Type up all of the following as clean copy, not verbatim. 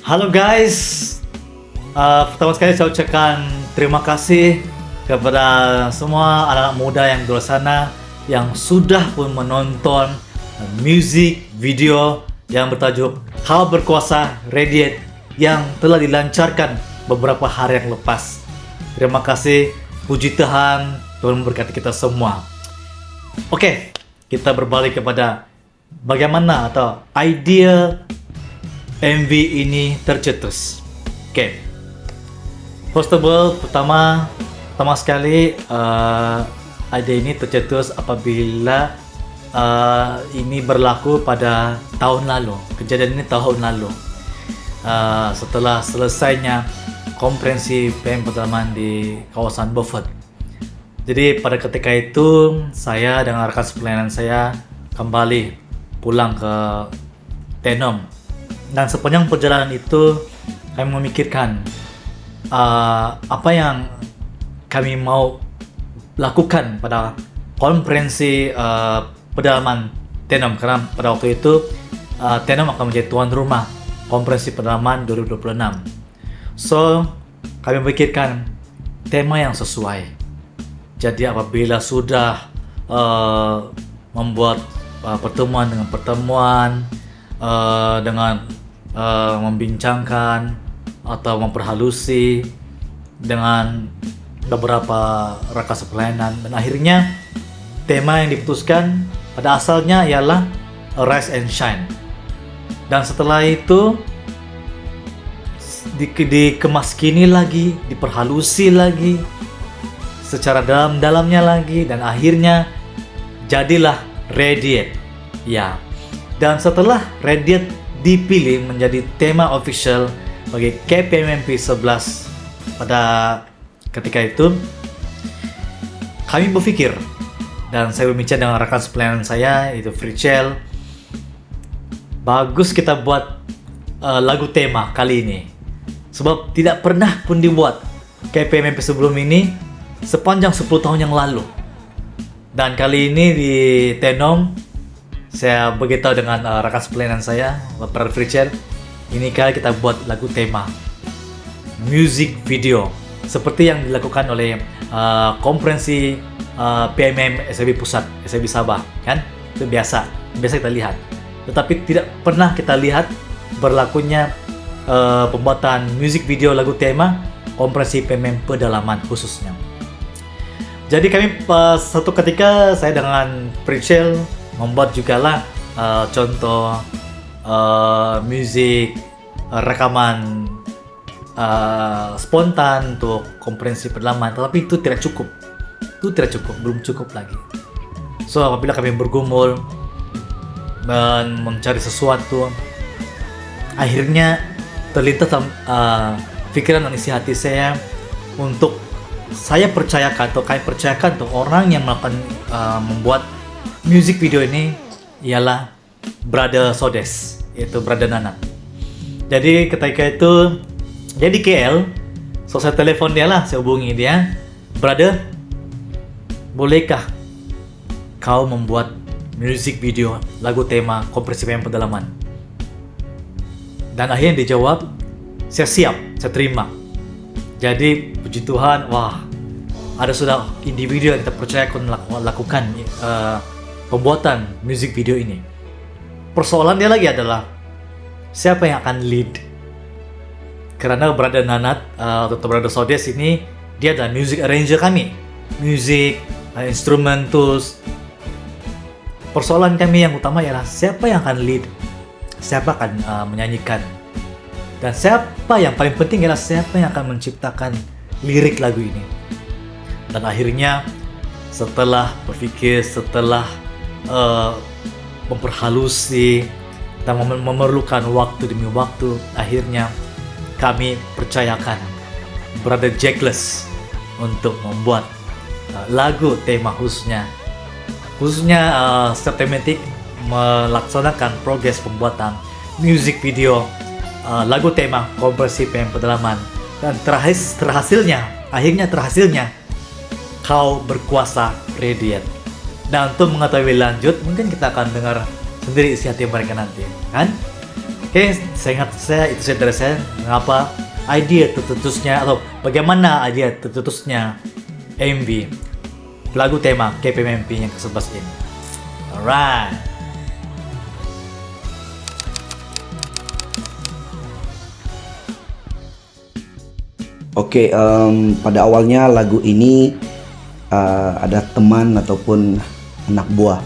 Halo guys, pertama sekali saya ucapkan terima kasih kepada semua anak-anak muda yang di luar sana yang sudah pun menonton music video yang bertajuk Kau Berkuasa Radiate yang telah dilancarkan beberapa hari yang lepas. Terima kasih, puji Tuhan, Tuhan memberkati kita semua. Oke, kita berbalik kepada bagaimana atau idea MV ini tercetus. Oke. First of all, pertama sekali idea ini tercetus apabila ini berlaku pada tahun lalu. Kejadian ini tahun lalu. Setelah selesainya konferensi PM pedalaman di kawasan Beaufort. Jadi pada ketika itu saya dengan rekan sepelayanan saya kembali pulang ke Tenom. Dan sepanjang perjalanan itu kami memikirkan apa yang kami mau lakukan pada konferensi pedalaman Tenom, karena pada waktu itu Tenom akan menjadi tuan rumah konferensi pedalaman 2026. So kami memikirkan tema yang sesuai. Jadi apabila sudah membuat pertemuan dengan membincangkan atau memperhalusi dengan beberapa rekan sepelayanan, dan akhirnya tema yang diputuskan pada asalnya ialah Rise and Shine. Dan setelah itu dikemaskini lagi, diperhalusi lagi secara dalam-dalamnya lagi, dan akhirnya jadilah Radiate. Ya. Dan setelah Radiate dipilih menjadi tema official bagi KPMMP 11 pada ketika itu, kami berpikir, dan saya berbincang dengan rekan sepelayanan saya yaitu Frichel, bagus kita buat lagu tema kali ini, sebab tidak pernah pun dibuat KPMMP sebelum ini sepanjang 10 tahun yang lalu. Dan kali ini di Tenom saya beritahu dengan rekan sepelayanan saya, Bapak Frichel, ini kali kita buat lagu tema music video seperti yang dilakukan oleh konferensi PMM SIB Pusat, SIB Sabah, kan? Itu biasa kita lihat. Tetapi tidak pernah kita lihat berlakunya pembuatan music video lagu tema konferensi PMM pedalaman khususnya. Jadi kami satu ketika saya dengan Frichel membuat jugalah contoh musik rekaman spontan untuk konferensi pedalaman, tetapi itu tidak cukup, belum cukup lagi. So apabila kami bergumul dan mencari sesuatu, akhirnya terlintas pikiran dan isi hati saya untuk saya percayakan atau kami percayakan untuk orang yang melakukan membuat music video ini ialah Brother Sodes, yaitu Brother Nanat. Jadi ketika itu dia di KL, so saya telepon dia lah, saya hubungi dia, Brother, bolehkah kau membuat music video lagu tema konferensi PM pedalaman? Dan akhirnya dia jawab, saya siap, saya terima. Jadi puji Tuhan, wah, ada sudah individu yang kita percaya akan lakukan pembuatan music video ini. Persoalan dia lagi adalah siapa yang akan lead? Karena Brother Nanat atau Brother Sodes ini dia adalah music arranger kami, music instrument tools. Persoalan kami yang utama ialah siapa yang akan lead, siapa akan menyanyikan, dan siapa yang paling penting ialah siapa yang akan menciptakan lirik lagu ini. Dan akhirnya setelah berpikir, setelah memperhalusi dan memerlukan waktu demi waktu, akhirnya kami percayakan Brother Jackless untuk membuat lagu tema khususnya Systematic melaksanakan progres pembuatan music video lagu tema konferensi PM pedalaman, dan akhirnya terhasilnya Kau Berkuasa Radiate. Dan untuk mengetahui lanjut, mungkin kita akan dengar sendiri isi hati mereka nanti, kan? Oke, saya ingat saya itu saya dari saya mengapa idea tercetusnya atau bagaimana idea tercetusnya MV lagu tema KPMMP yang ke-11 ini. Alright. Oke, pada awalnya lagu ini ada teman ataupun anak buah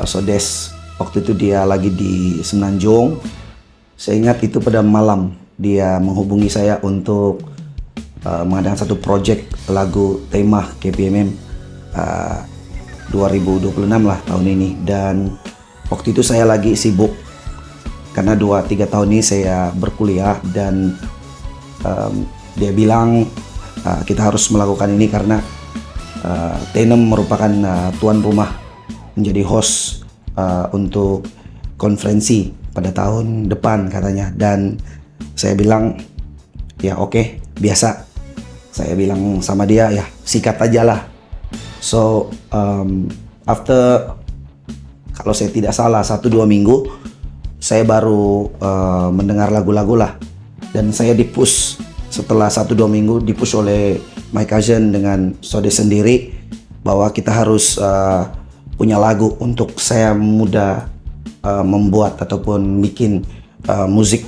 Sodes. Waktu itu dia lagi di Semenanjung. Saya ingat itu pada malam dia menghubungi saya untuk mengadakan satu project lagu tema KPMM 2026 lah tahun ini. Dan waktu itu saya lagi sibuk karena 2-3 tahun ini saya berkuliah dan dia bilang kita harus melakukan ini karena Tenem merupakan tuan rumah menjadi host untuk konferensi pada tahun depan katanya. Dan saya bilang ya oke, biasa. Saya bilang sama dia ya sikat aja lah. So after, kalau saya tidak salah 1-2 minggu saya baru mendengar lagu-lagu lah. Dan saya di-push setelah 1-2 minggu, di-push oleh my cousin dengan Sodes sendiri bahwa kita harus punya lagu untuk saya muda membuat ataupun bikin musik.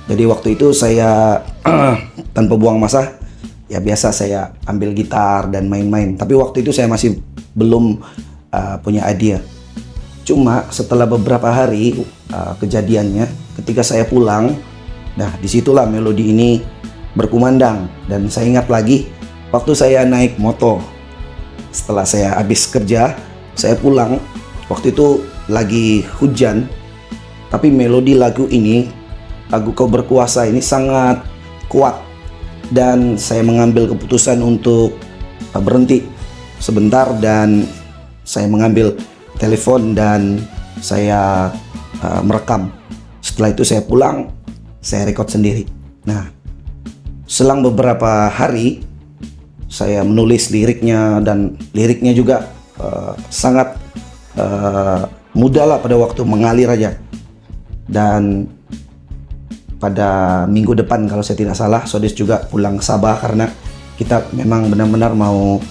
Jadi waktu itu saya tanpa buang masa, ya biasa saya ambil gitar dan main-main. Tapi waktu itu saya masih belum punya idea. Cuma setelah beberapa hari kejadiannya, ketika saya pulang, nah disitulah melodi ini berkumandang. Dan saya ingat lagi waktu saya naik motor setelah saya habis kerja, saya pulang, waktu itu lagi hujan, tapi melodi lagu ini, lagu Kau Berkuasa ini sangat kuat. Dan saya mengambil keputusan untuk berhenti sebentar dan saya mengambil telepon dan saya merekam. Setelah itu saya pulang, saya record sendiri. Nah, selang beberapa hari saya menulis liriknya, dan liriknya juga sangat mudah lah pada waktu mengalir aja. Dan pada minggu depan kalau saya tidak salah, Sodes juga pulang ke Sabah karena kita memang benar-benar mau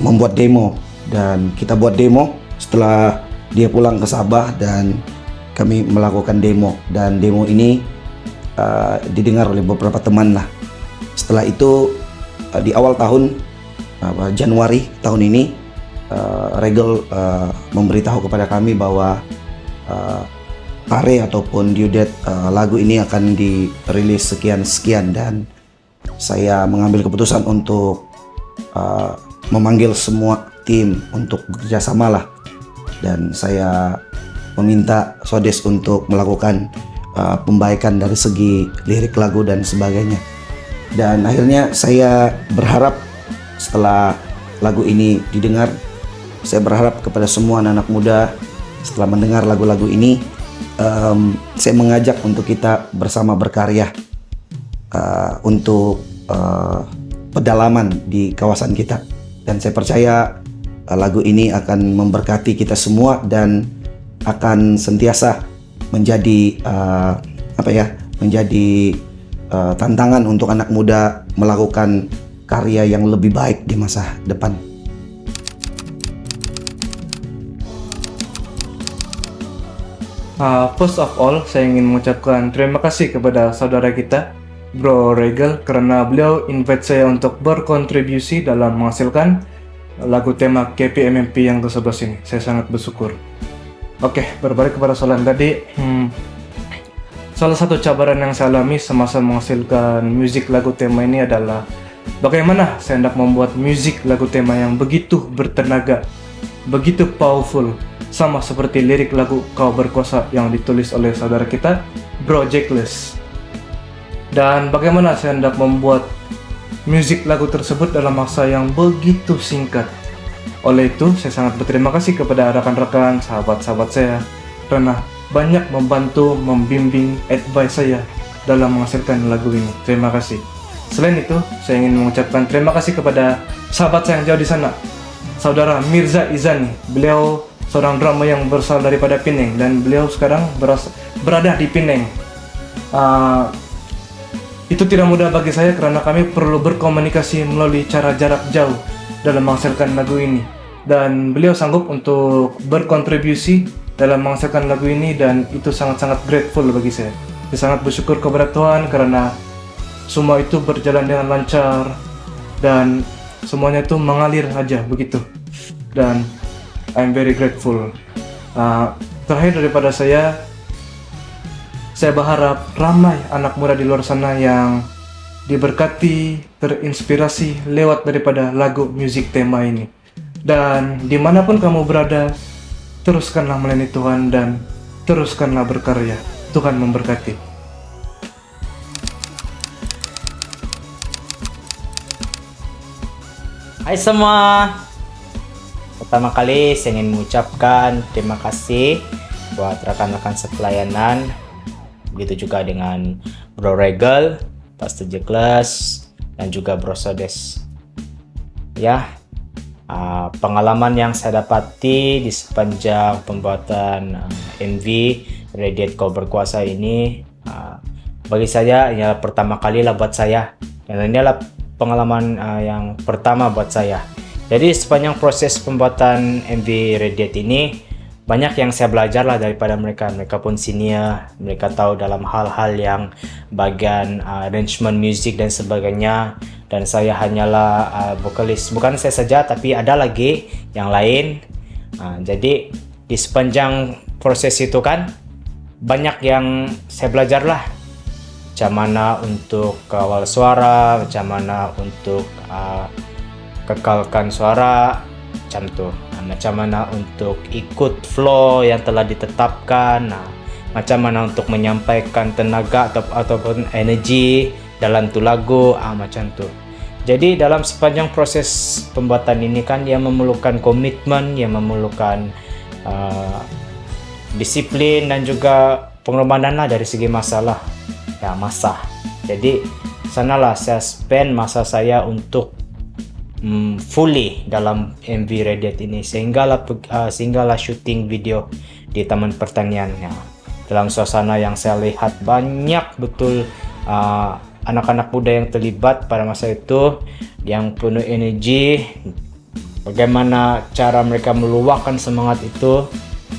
membuat demo. Dan kita buat demo setelah dia pulang ke Sabah dan kami melakukan demo. Dan demo ini didengar oleh beberapa teman lah. Setelah itu di awal tahun Januari tahun ini Regal memberitahu kepada kami bahwa pare ataupun due date lagu ini akan dirilis sekian-sekian. Dan saya mengambil keputusan untuk memanggil semua tim untuk bekerjasama lah. Dan saya meminta Sodes untuk melakukan pembaikan dari segi lirik lagu dan sebagainya. Dan akhirnya saya berharap setelah lagu ini didengar, saya berharap kepada semua anak-anak muda setelah mendengar lagu-lagu ini, saya mengajak untuk kita bersama berkarya untuk pedalaman di kawasan kita. Dan saya percaya lagu ini akan memberkati kita semua dan akan sentiasa menjadi tantangan untuk anak muda melakukan karya yang lebih baik di masa depan. First of all, saya ingin mengucapkan terima kasih kepada saudara kita, Bro Regal, karena beliau invite saya untuk berkontribusi dalam menghasilkan lagu tema KPMMP yang ke-11 ini. Saya sangat bersyukur. Oke, berbalik kepada soalan tadi. Salah satu cabaran yang saya alami semasa menghasilkan musik lagu tema ini adalah bagaimana saya hendak membuat musik lagu tema yang begitu bertenaga, begitu powerful, sama seperti lirik lagu Kau Berkuasa yang ditulis oleh saudara kita, Bro Jackless. Dan bagaimana saya hendak membuat musik lagu tersebut dalam masa yang begitu singkat. Oleh itu, saya sangat berterima kasih kepada rekan-rekan, sahabat-sahabat saya karena banyak membantu, membimbing, advice saya dalam menghasilkan lagu ini. Terima kasih. Selain itu, saya ingin mengucapkan terima kasih kepada sahabat saya yang jauh di sana, Saudara Mirza Izani. Beliau seorang drummer yang berasal daripada Penang, dan beliau sekarang berada di Penang. Itu tidak mudah bagi saya karena kami perlu berkomunikasi melalui cara jarak jauh dalam menghasilkan lagu ini. Dan beliau sanggup untuk berkontribusi dalam menghasilkan lagu ini, dan itu sangat-sangat grateful bagi saya. Saya sangat bersyukur kepada Tuhan karena semua itu berjalan dengan lancar dan semuanya itu mengalir aja begitu. Dan I'm very grateful. Terakhir daripada saya berharap ramai anak muda di luar sana yang diberkati, terinspirasi lewat daripada lagu musik tema ini. Dan dimanapun kamu berada, teruskanlah melayani Tuhan dan teruskanlah berkarya. Tuhan memberkati. Hai semua. Pertama kali saya ingin mengucapkan terima kasih buat rekan-rekan sepelayanan. Begitu juga dengan Bro Regal, Pastor Jekles, dan juga Bro Sodes. Ya, pengalaman yang saya dapati di sepanjang pembuatan MV Radiate Kau Berkuasa ini, bagi saya ya pertama kali lah buat saya, dan ini adalah pengalaman yang pertama buat saya. Jadi sepanjang proses pembuatan MV Radiate ini, banyak yang saya belajar lah daripada mereka. Mereka pun senior, mereka tahu dalam hal-hal yang bagian arrangement music dan sebagainya, dan saya hanyalah vokalis. Bukan saya saja, tapi ada lagi yang lain. Jadi di sepanjang proses itu kan banyak yang saya belajar lah, macam mana untuk kawal suara, macam mana untuk kekalkan suara, macam tuh. Macam mana untuk ikut flow yang telah ditetapkan, macam mana untuk menyampaikan tenaga ataupun energi dalam tu lagu, macam tu. Jadi dalam sepanjang proses pembuatan ini kan dia memerlukan komitmen, yang memerlukan disiplin dan juga pengorbanan lah dari segi masa. Jadi sanalah saya spend masa saya untuk fully dalam MV Radiate ini, sehinggalah syuting video di Taman Pertanian. Dalam suasana yang saya lihat banyak betul anak-anak muda yang terlibat pada masa itu, yang penuh energi. Bagaimana cara mereka meluahkan semangat itu,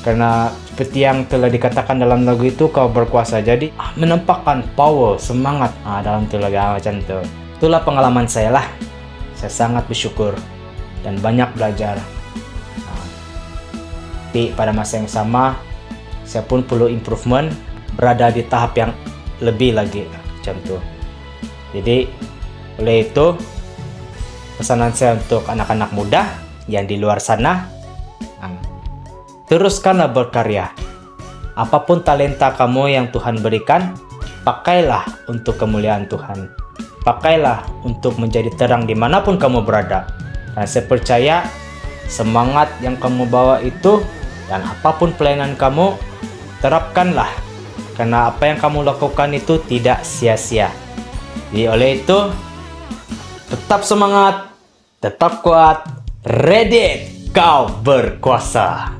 karena seperti yang telah dikatakan dalam lagu itu, kau berkuasa. Jadi menampakkan power, semangat dalam tu lagu macam tu. Itulah pengalaman saya lah. Saya sangat bersyukur dan banyak belajar. Tapi pada masa yang sama, saya pun perlu improvement, berada di tahap yang lebih lagi macam tu. Jadi oleh itu, pesanan saya untuk anak-anak muda yang di luar sana, teruskanlah berkarya. Apapun talenta kamu yang Tuhan berikan, pakailah untuk kemuliaan Tuhan. Pakailah untuk menjadi terang dimanapun kamu berada. Dan saya percaya semangat yang kamu bawa itu, dan apapun pelayanan kamu, terapkanlah. Karena apa yang kamu lakukan itu tidak sia-sia. Jadi oleh itu, tetap semangat, tetap kuat, ready, kau berkuasa.